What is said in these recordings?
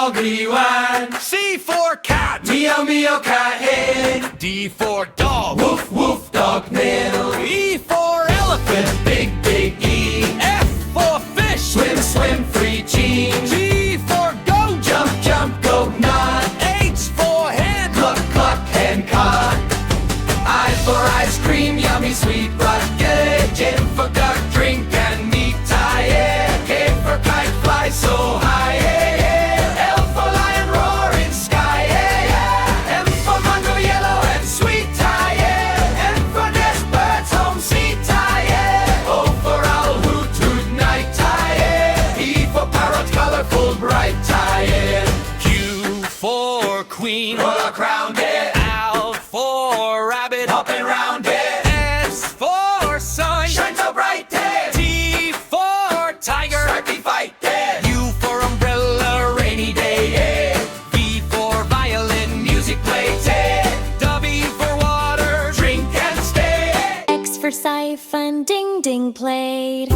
dog, rewind. C for cat, Meow, meow, cat head. D for dog, Woof, woof, dog nail. E for elephant, Big, big E. F for fish, Swim, swim, free jeans. G for goat, Jump, jump, goat nut. H for hen, Cluck, cluck, hen cock. I for ice cream, yummy, sweet, rugged. J for duck, drink and meat, tired. K for kite, fly so high, yeah, yeah. L for lion, roaring sky, yeah, yeah. M for mango, yellow and sweet, yeah. N for nest, birds, home, seat, yeah. O for owl, hoot, hoot, night, yeah. P for parrot, colorful, bright, yeah. Q for queen, Roll a crown, yeah. L for rabbit, Hopping round, yeah. S for sun, Shine so bright, yeah. T for tiger, Stripey fight, yeah. U for umbrella, Rainy day, yeah. V for violin, Music play, yeah. W for water, Drink and stay. X for siphon, ding ding played.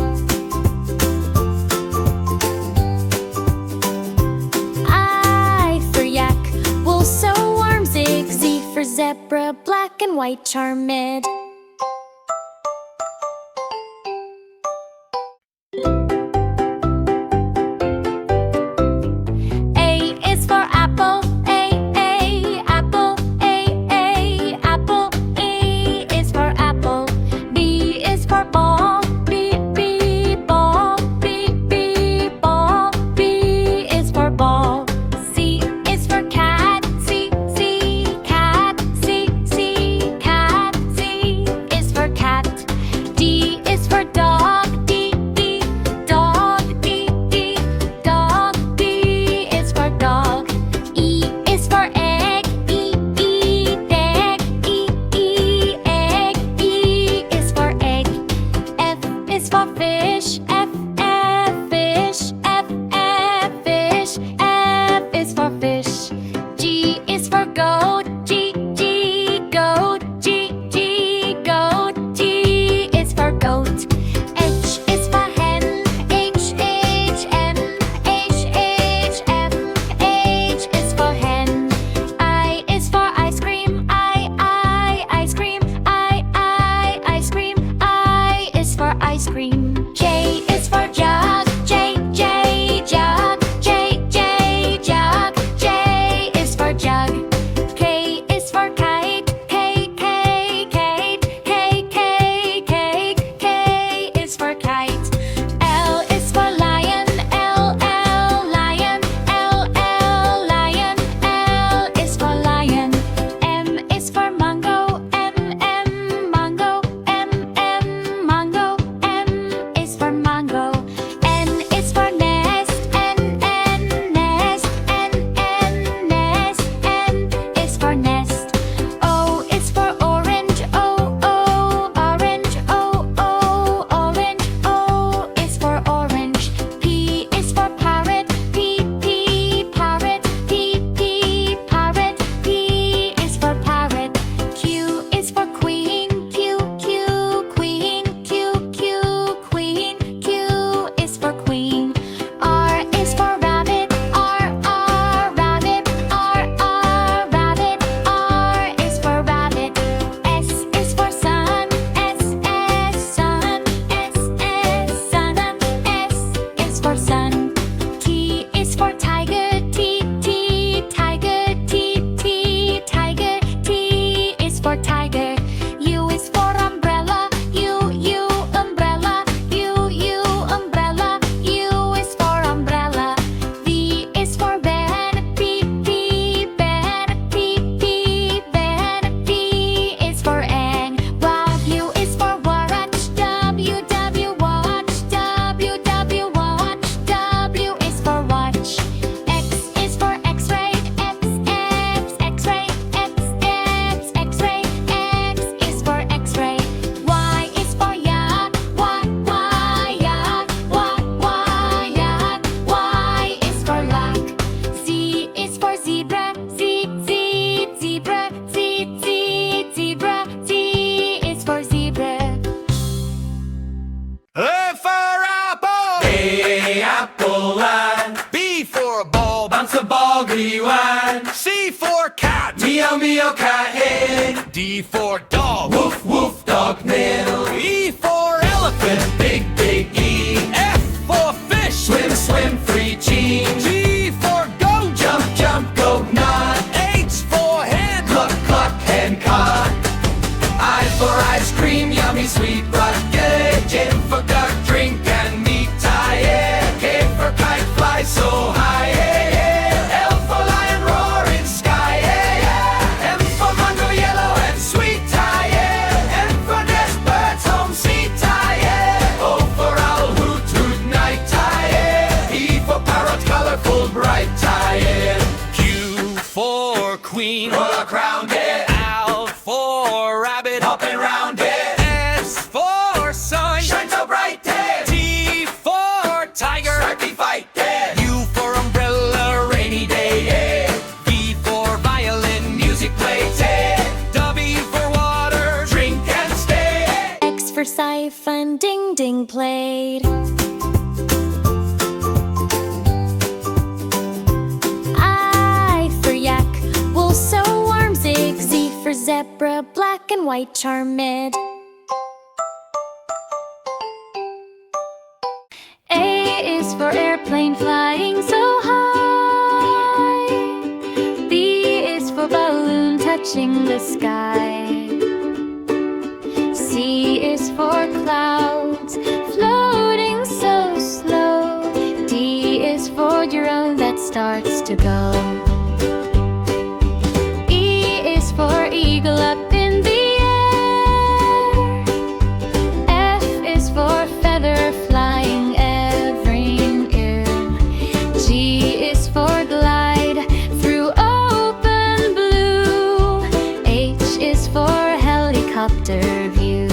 I for yak, wool so warm zig. Z for zebra, black and white charmed. A is for apple, apple, apple. E is for apple. B is for ball, ball, ball. B is for ball. C is for cat, cat. C is for cat. D is for dog, dog. Dog. D is for dog. E is for egg, egg. Egg. E is for egg. F is for fish, fish. Fish. F is for fish. G is for goat, goat. Goat. G is for goat. H is for hen, M. H is for hen. I is for ice cream, ice cream. Ice cream. I is for ice cream. J is for jug, jug. Jug. J is for jug. K is for kite, kite. K is for kite. L is for lion, lion. Lion. L is for lion. M is for mango, mango. Mango. M is for mango. N is for nest, nest. Nest. N is for nest. O is for orange, orange. Orange. O is for orange. P is for parrot, parrot. Parrot. P is for parrot. Q is for queen, queen. Q is for queen. R is for rabbit, rabbit. Rabbit. R is for rabbit. S is for sun, sun. Sun. S is for sun. T is for tiger, tiger. Tiger. T is for tiger. U is for umbrella, umbrella. Umbrella. U is for umbrella. V is for van, van. V is for egg. W is for watch, watch. Watch. W is for watch. X is for x-ray, x-ray. X-ray. X is for x-ray. Y is for yak, yak. Y is for lock. Z is for zebra, zebra. Zebra. Z is for zebra. A for apple, A apple and B for ball, bounce a ball. ball, one. C for cat. Meow, meow, cat head. D for dog. Woof, woof, dog mill. E for elephant. Big, big E. F for fish. Swim, swim, free cheese. G for goat. Jump, jump, go nut. H for hen. Cluck, cluck, hen cock. I for ice cream, yummy, sweet, rugged. J for duck, drink and meat, tired. K for kite, fly so high. L for lion, roaring sky. M for mango, yellow and sweet, tired. N for nest, birds, home, seat, tired. O for owl, hoot, hoot, night, tired. E for parrot, colorful, bright, tired. Q for queen. Rock round it, L for rabbit. hopping round it. S for sun. Shine so bright, it. T for tiger. Stripey fight, it. U for umbrella. Rainy day, yeah. V for violin. Music play, yeah. W for water. Drink and stay. X for siphon, ding ding played. I for yak, wool so warm zig. Z for zebra, black and white charmed. A is for airplane flying so high. B is for balloon touching the sky. C is for clouds floating so slow. D is for drone that starts to go. E is for eagle up in the air. F is for feather flying every year. G is for glide through open blue. H is for helicopter view.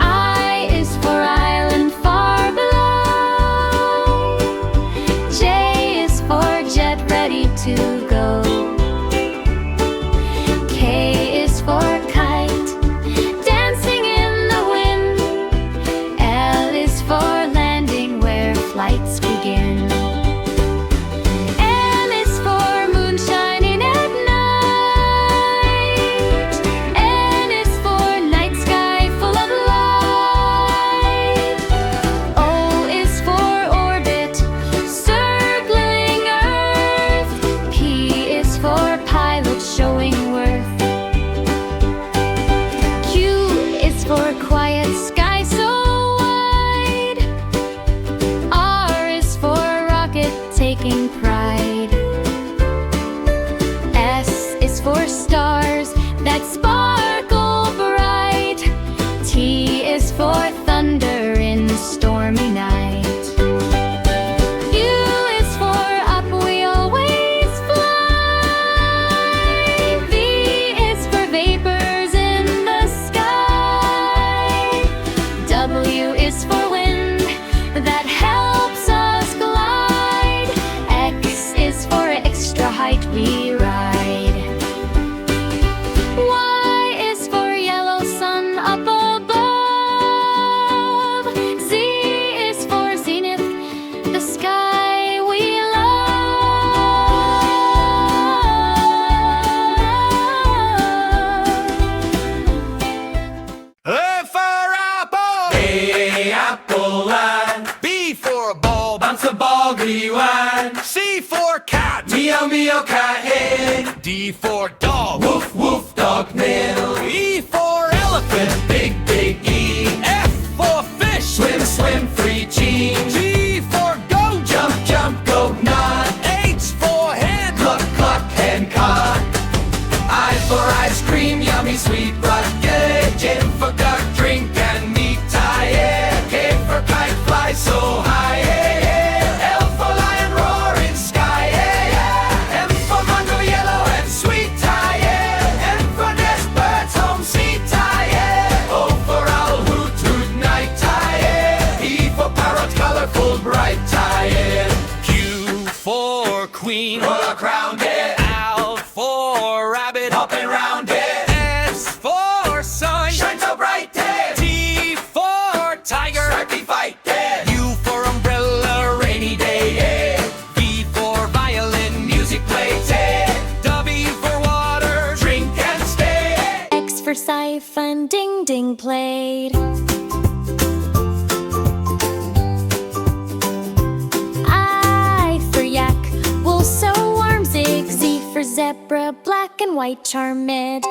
I is for island far below. J is for jet ready to go. K is for kite dancing in the wind. L is for landing where flights begin. M is for moon shining at night. N is for night sky full of light. O is for orbit circling Earth. P is for pilot showing worth. Q is for quiet sky so wide. R is for rocket taking pride. S is for stars that sparkle bright. T is for thunder in stormy night. U is for up we always fly. V is for vapors in the sky. W is for wind that helps us glide. X is for extra height we ride. Y is for yellow sun up above. Z is for zenith, the sky we love. A for apple. A apple line. B for ball. Bounce the ball, one. C for cat. Meow, meow, cat head. D for dog. Woof, woof, dog mill. E for elephant. Big, big E. F for fish. Swim, swim, free cheese. G for goat. Jump, jump, go nut. H for hen. Cluck, cluck, hen cock. I for ice cream, yummy, sweet, rugged. J for duck, drink and meat, tired. K for kite, fly so high. L for lion, roaring sky. M for mango, yellow and sweet, tired. N for nest, birds, home, seat, tired. O for owl, hoot, hoot, night, tired. E for parrot, colorful, bright, tired. Q for queen. Rock round it, L for rabbit. hopping round it. S for sun. Shine so bright, it. T for tiger. Stripey fight, it. U for umbrella. Rainy day, yeah. V for ding played. I for yak, wool so warm zig. Z for zebra, black and white charmed.